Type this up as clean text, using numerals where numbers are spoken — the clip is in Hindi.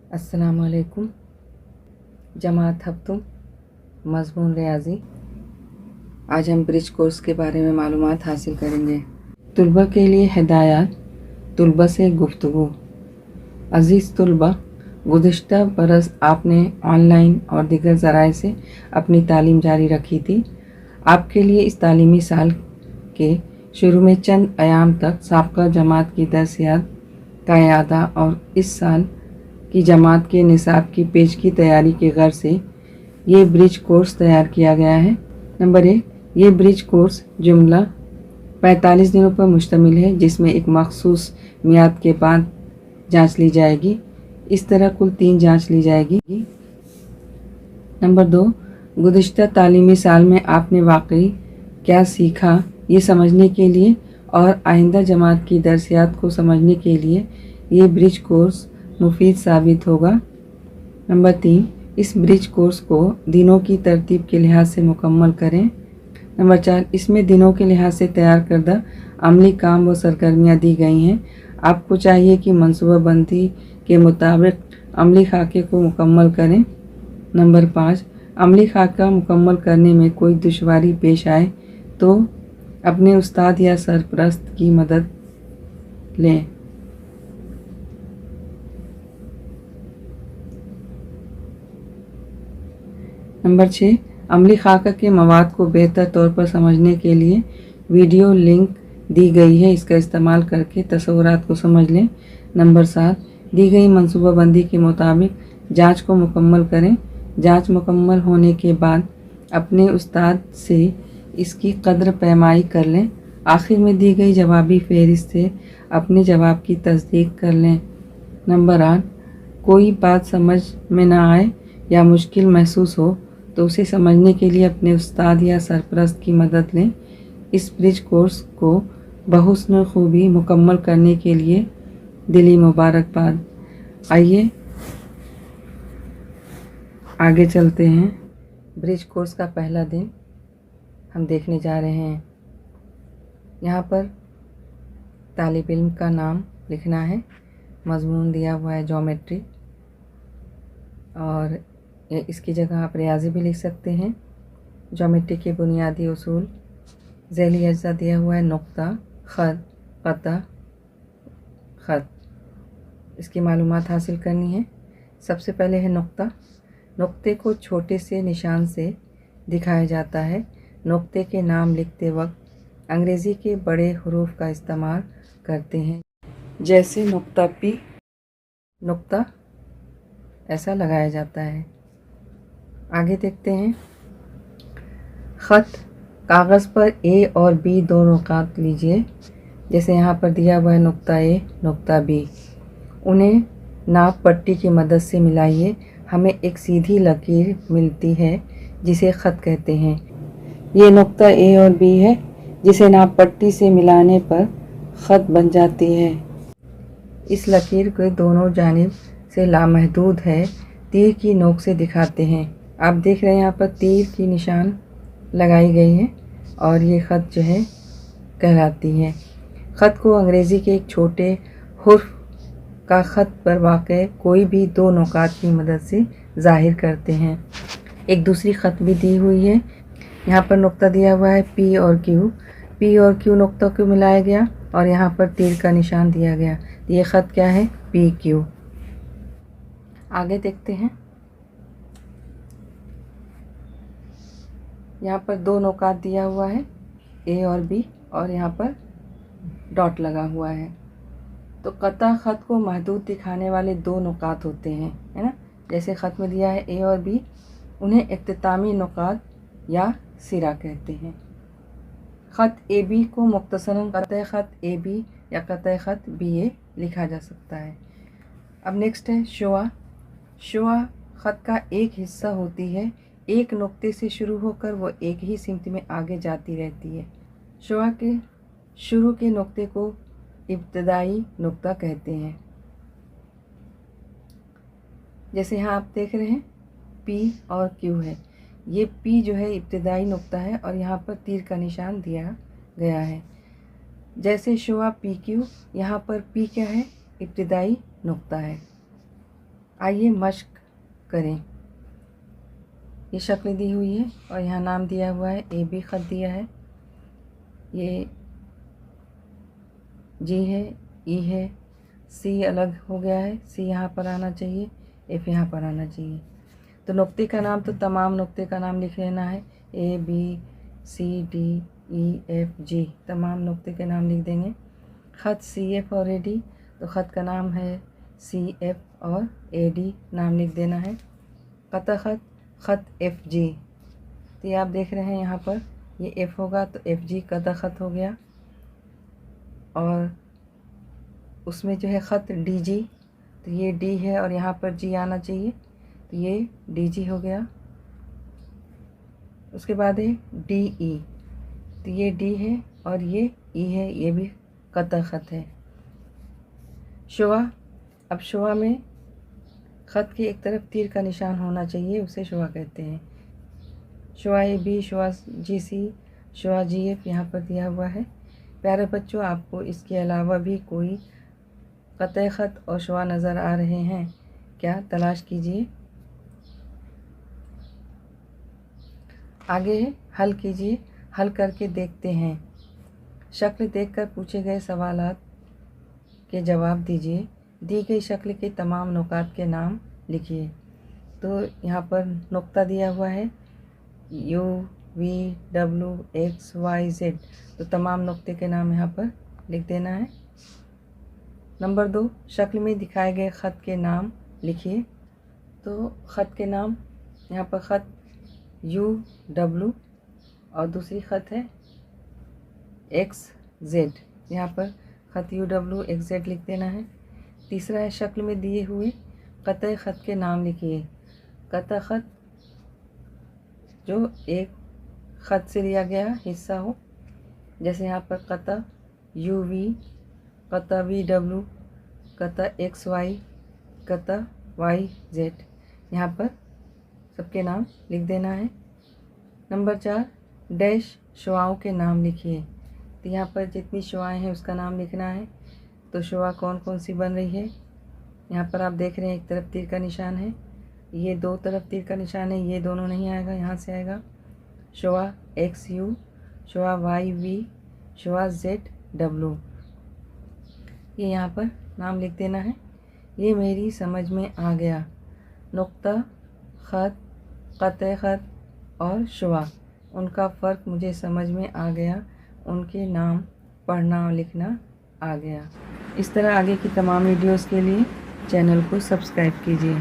अस्सलामुअलैकुम। जमात हफ्तुम मज़मून रियाज़ी। आज हम ब्रिज कोर्स के बारे में मालूमात हासिल करेंगे। तुलबा के लिए हिदायत। तुलबा से गुफ्तगू। अज़ीज़ तुलबा, गुज़िश्ता बरस आपने ऑनलाइन और दीगर ज़राए से अपनी तालीम जारी रखी थी। आपके लिए इस तालीमी साल के शुरू में चंद अयाम तक साबका जमात की दरसियात का इआदा और इस साल की जमात के निसाब की पेश की तैयारी के गर्ज से ये ब्रिज कोर्स तैयार किया गया है। नंबर 1, ये ब्रिज कोर्स जुमला 45 दिनों पर मुश्तमिल है, जिसमें एक मखसूस मियाद के बाद जांच ली जाएगी। इस तरह कुल 3 जांच ली जाएगी। नंबर 2, गुज़िश्ता तालीमी साल में आपने वाकई क्या सीखा, ये समझने के लिए और आइंदा जमात की दरसियात को समझने के लिए ये ब्रिज कोर्स मुफीद साबित होगा। नंबर 3, इस ब्रिज कोर्स को दिनों की तरतीब के लिहाज से मुकम्मल करें। नंबर 4, इसमें दिनों के लिहाज से तैयार करदा अमली काम व सरगर्मियाँ दी गई हैं। आपको चाहिए कि मनसूबाबंदी के मुताबिक अमली खाके को मुकम्मल करें। नंबर 5, अमली खाका मुकम्मल करने में कोई दुश्वारी पेश आए तो अपने उस्ताद या सरपरस्त की मदद लें। नंबर 6, अमली खाका के मवाद को बेहतर तौर पर समझने के लिए वीडियो लिंक दी गई है, इसका इस्तेमाल करके तस्वुरात को समझ लें। नंबर 7, दी गई मनसूबाबंदी के मुताबिक जांच को मुकम्मल करें। जांच मुकम्मल होने के बाद अपने उस्ताद से इसकी कद्र पैमाई कर लें। आखिर में दी गई जवाबी फहरिस्त से अपने जवाब की तस्दीक कर लें। नंबर 8, कोई बात समझ में ना आए या मुश्किल महसूस हो तो उसे समझने के लिए अपने उस्ताद या सरपरस्त की मदद लें। इस ब्रिज कोर्स को बहुस्न खूबी मुकम्मल करने के लिए दिली मुबारकबाद। आइए आगे चलते हैं। ब्रिज कोर्स का पहला दिन हम देखने जा रहे हैं। यहाँ पर तालिब इल्म का नाम लिखना है। मज़मून दिया हुआ है ज्योमेट्री, और इसकी जगह आप रियाजी भी लिख सकते हैं। ज्योमेट्री के बुनियादी उसूल। ज़ैली अज्जा दिया हुआ है नुक्ता, ख़त, क़ता, ख़त। इसकी मालूमात हासिल करनी है। सबसे पहले है नुक्ता। नुक्ते को छोटे से निशान से दिखाया जाता है। नुक्ते के नाम लिखते वक्त अंग्रेज़ी के बड़े हरूफ का इस्तेमाल करते हैं, जैसे नुक्ता पी। नुक्ता ऐसा लगाया जाता है। आगे देखते हैं। ख़त, कागज़ पर ए और बी दो नुकात लीजिए, जैसे यहाँ पर दिया हुआ है नुक्ता ए, नुक्ता बी। उन्हें नाप पट्टी की मदद से मिलाइए। हमें एक सीधी लकीर मिलती है जिसे ख़त कहते हैं। ये नुक्ता ए और बी है, जिसे नाप पट्टी से मिलाने पर ख़त बन जाती है। इस लकीर के दोनों जानिब से लामहदूद है, तीर की नोक से दिखाते हैं। आप देख रहे हैं यहाँ पर तीर की निशान लगाई गई है और ये ख़त जो है कहलाती है। ख़त को अंग्रेज़ी के एक छोटे हुर्फ का ख़त पर वाक़े कोई भी दो नुकात की मदद से ज़ाहिर करते हैं। एक दूसरी ख़त भी दी हुई है। यहाँ पर नुक्ता दिया हुआ है पी और क्यू। पी और क्यू नुक्तों को मिलाया गया और यहाँ पर तीर का निशान दिया गया। ये ख़त क्या है? P Q. आगे देखते हैं। यहाँ पर दो नुकात दिया हुआ है, ए और बी, और यहाँ पर डॉट लगा हुआ है। तो क़ता ख़त को महदूद दिखाने वाले दो नुकात होते हैं, है ना। जैसे ख़त में दिया है ए और बी, उन्हें इख्तितामी नुकात या सिरा कहते हैं। ख़त ए बी को मुख्तसरन क़ता ख़त ए बी या क़ता ख़त बी ए लिखा जा सकता है। अब नेक्स्ट है शुआ। शुआ ख़त का एक हिस्सा होती है, एक नुक्ते से शुरू होकर वो एक ही सिमत में आगे जाती रहती है। शुआ के शुरू के नुक्ते को इब्तदाई नुक्ता कहते हैं। जैसे यहाँ आप देख रहे हैं पी और क्यू है। ये पी जो है इब्तदाई नुक्ता है और यहाँ पर तीर का निशान दिया गया है। जैसे शुआ पी क्यू, यहाँ पर पी क्या है? इब्तदाई नुक्ता है। आइए मश्क करें। ये शक्ल दी हुई है और यहाँ नाम दिया हुआ है, ए बी ख़त दिया है, ये जी है, ई है, सी अलग हो गया है, सी यहाँ पर आना चाहिए, एफ यहाँ पर आना चाहिए। तो नुक्ते का नाम तो तमाम नुक्ते का नाम लिख लेना है, A B C D E F G, तमाम नुक्ते के नाम लिख देंगे। ख़त सी एफ और ए डी, तो ख़त का नाम है सी एफ और ए डी नाम लिख देना है। कता ख़त, ख़त एफ जी, तो ये आप देख रहे हैं यहाँ पर ये एफ़ होगा तो एफ जी कता ख़त हो गया। और उसमें जो है ख़त डी जी, तो ये डी है और यहाँ पर जी आना चाहिए, तो ये डी जी हो गया। उसके बाद है डी ई, तो ये डी है और ये ई है, ये भी कता ख़त है। शुआ, अब शुआ में ख़त की एक तरफ तीर का निशान होना चाहिए, उसे शुआ कहते हैं। शुआ A B, शुआ ji C, शुआ ji F यहाँ पर दिया हुआ है। प्यारे बच्चों, आपको इसके अलावा भी कोई क़तए ख़त और शुआ नज़र आ रहे हैं क्या? तलाश कीजिए। आगे हल कीजिए, हल करके देखते हैं। शक्ल देखकर पूछे गए सवालात के जवाब दीजिए। दी गई शक्ल के तमाम नुकात के नाम लिखिए। तो यहाँ पर नुक्ता दिया हुआ है U V W X Y Z, तो तमाम नुक्ते के नाम यहाँ पर लिख देना है। नंबर 2, शक्ल में दिखाए गए ख़त के नाम लिखिए। तो ख़त के नाम यहाँ पर ख़त यू डब्ल्यू और दूसरी ख़त है एक्स जेड, यहाँ पर ख़त यू डब्ल्यू एक्स जेड लिख देना है। तीसरा है शक्ल में दिए हुए क़तए ख़त के नाम लिखिए। क़तअ ख़त जो एक ख़त से लिया गया हिस्सा हो, जैसे यहाँ पर क़तअ यू वी, क़तअ वी डब्ल्यू, क़तअ एक्स वाई, क़तअ वाई जेड, यहाँ पर सबके नाम लिख देना है। नंबर 4, डैश शुआओं के नाम लिखिए। तो यहाँ पर जितनी शुआएँ हैं उसका नाम लिखना है। तो शुआ कौन कौन सी बन रही है, यहाँ पर आप देख रहे हैं एक तरफ तीर का निशान है, ये दो तरफ तीर का निशान है, ये दोनों नहीं आएगा, यहाँ से आएगा। शुआ एक्स यू, शुआ वाई वी, शुआ जेड डब्ल्यू, ये यहाँ पर नाम लिख देना है। ये मेरी समझ में आ गया। नुक्ता, ख़त, क़तए ख़त और शुआ, उनका फ़र्क मुझे समझ में आ गया, उनके नाम पढ़ना और लिखना आ गया। इस तरह आगे की तमाम वीडियोस के लिए चैनल को सब्सक्राइब कीजिए।